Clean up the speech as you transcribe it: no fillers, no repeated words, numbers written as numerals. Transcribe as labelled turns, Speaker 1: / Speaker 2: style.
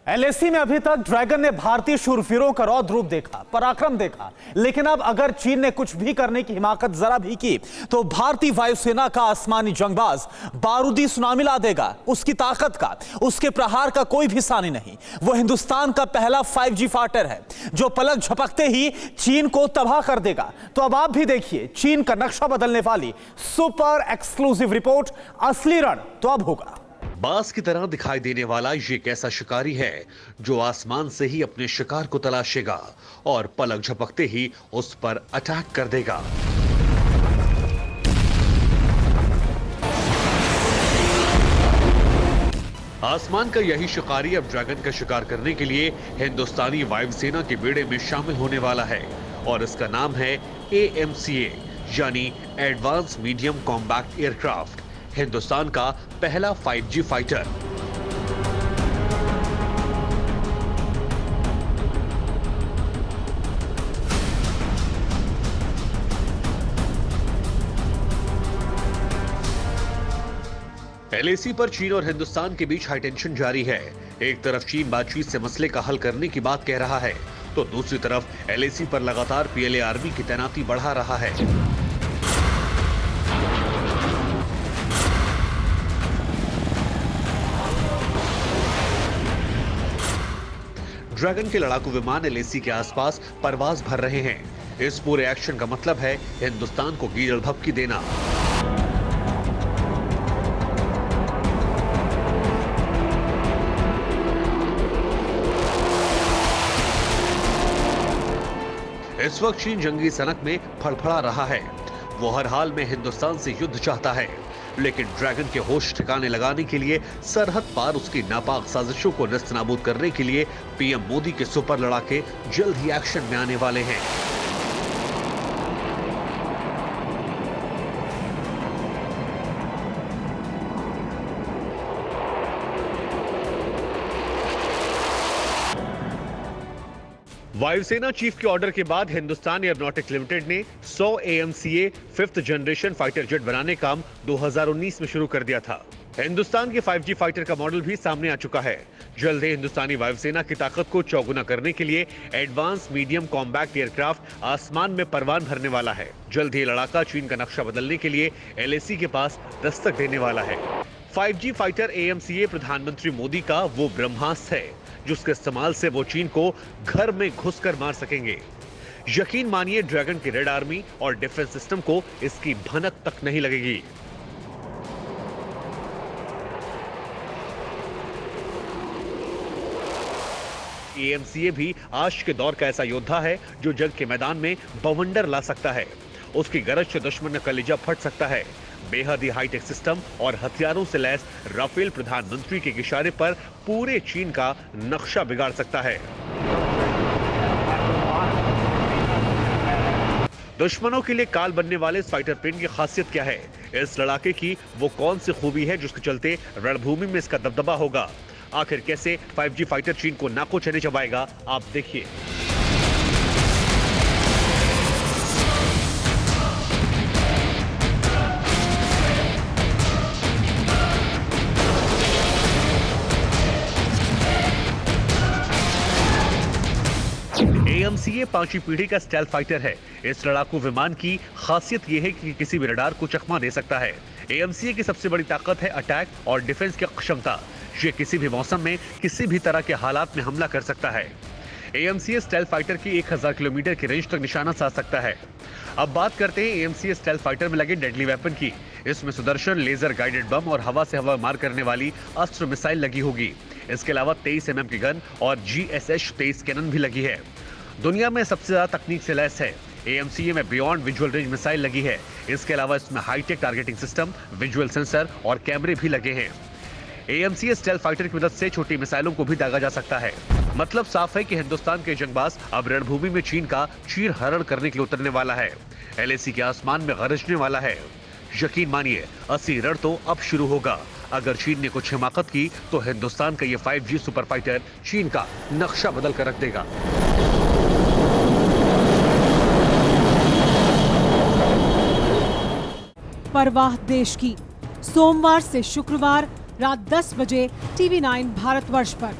Speaker 1: LAC में अभी तक ड्रैगन ने भारतीय शूरवीरों का रौद्र रूप देखा, पराक्रम देखा, लेकिन अब अगर चीन ने कुछ भी करने की हिमाकत जरा भी की तो भारतीय वायुसेना का आसमानी जंगबाज बारूदी सुनामी ला देगा। उसकी ताकत का, उसके प्रहार का कोई भी सानी नहीं। वो हिंदुस्तान का पहला 5G फाइटर है जो पलक झपकते ही चीन को तबाह कर देगा। तो अब आप भी देखिए चीन का नक्शा बदलने वाली सुपर एक्सक्लूसिव रिपोर्ट। असली रण तो अब होगा।
Speaker 2: बाज की तरह दिखाई देने वाला ये एक ऐसा शिकारी है जो आसमान से ही अपने शिकार को तलाशेगा और पलक झपकते ही उस पर अटैक कर देगा। आसमान का यही शिकारी अब ड्रैगन का शिकार करने के लिए हिंदुस्तानी वायुसेना के बेड़े में शामिल होने वाला है और इसका नाम है AMCA यानी advance medium combat aircraft, Hindustan का पहला 5G फाइटर। LAC पर चीन और हिंदुस्तान के बीच हाईटेंशन जारी है। एक तरफ चीन बातचीत से मसले का हल करने की बात कह रहा है तो दूसरी तरफ LAC पर लगातार PLA आर्मी की तैनाती बढ़ा रहा है। ड्रैगन के लड़ाकू विमान LAC के आसपास परवाज भर रहे हैं। इस पूरे एक्शन का मतलब है हिंदुस्तान को कीचड़ भभकी देना। इस वक्त चीन जंगी सनक में फड़फड़ा रहा है। वो हर हाल में हिंदुस्तान से युद्ध चाहता है, लेकिन ड्रैगन के होश ठिकाने लगाने के लिए, सरहद पार उसकी नापाक साजिशों को नेस्तनाबूद करने के लिए PM मोदी के सुपर लड़ाके जल्द ही एक्शन में आने वाले हैं। वायुसेना चीफ के ऑर्डर के बाद हिंदुस्तान एयरोनॉटिक्स लिमिटेड ने 100 AMCA 5th generation fighter jet बनाने काम 2019 में शुरू कर दिया था। हिंदुस्तान के 5G फाइटर का मॉडल भी सामने आ चुका है। जल्द ही हिंदुस्तानी वायुसेना की ताकत को चौगुना करने के लिए एडवांस मीडियम कॉम्बैक्ट एयरक्राफ्ट आसमान में परवान भरने वाला है। जल्द ही लड़ाका चीन का नक्शा बदलने के लिए LAC के पास दस्तक देने वाला है। 5G फाइटर AMCA प्रधानमंत्री मोदी का वो ब्रह्मास्त्र है जिसके इस्तेमाल से वो चीन को घर में घुसकर मार सकेंगे। यकीन मानिए ड्रैगन की रेड आर्मी और डिफेंस सिस्टम को इसकी भनक तक नहीं लगेगी। AMCA भी आज के दौर का ऐसा योद्धा है जो जंग के मैदान में बवंडर ला सकता है। उसकी गरज से दुश्मन का कलेजा फट सकता है। बेहद ही हाईटेक सिस्टम और हथियारों से लैस राफेल प्रधानमंत्री के इशारे पर पूरे चीन का नक्शा बिगाड़ सकता है। दुश्मनों के लिए काल बनने वाले इस फाइटर प्लेन की खासियत क्या है? इस लड़ाके की वो कौन सी खूबी है जिसके चलते रणभूमि में इसका दबदबा होगा? आखिर कैसे 5G फाइटर चीन को नाकों चने चबाएगा, आप देखिए। AMCA 5वीं पीढ़ी का स्टेल्थ फाइटर है। इस लड़ाकू विमान की खासियत यह है कि किसी भी रडार को चकमा दे सकता है। AMCA की सबसे बड़ी ताकत है अटैक और डिफेंस की क्षमता। ये किसी भी मौसम में किसी भी तरह के हालात में हमला कर सकता है। AMCA स्टेल्थ फाइटर की 1000 किलोमीटर की रेंज तक निशाना साध सकता है। अब बात करते हैं AMCA स्टेल्थ फाइटर में लगे डेडली वेपन की। इसमें सुदर्शन लेजर गाइडेड बम और हवा से हवा मार करने वाली अस्त्र मिसाइल लगी होगी। इसके अलावा 23 mm की गन और GSH-23 कैनन भी लगी है। दुनिया में सबसे ज्यादा तकनीक से लैस है। AMCA में बियॉन्ड विजुअल रेंज मिसाइल लगी है। इसके अलावा इसमें hi-tech targeting system, visual sensor और कैमरे भी लगे हैं। AMCA स्टेल्थ फाइटर की मदद से छोटी मिसाइलों को भी दागा जा सकता है। मतलब साफ है कि हिंदुस्तान के जंगबाज अब रणभूमि में चीन का चीर हरण करने के लिए उतरने वाला है। LAC के आसमान में गरजने वाला है। यकीन मानिए असली रण तो अब शुरू होगा। अगर चीन ने कुछ हिमाकत की तो हिंदुस्तान का ये 5G सुपर फाइटर चीन का नक्शा बदल कर रख देगा।
Speaker 3: परवाह देश की, सोमवार से शुक्रवार रात 10 बजे TV9 भारतवर्ष पर।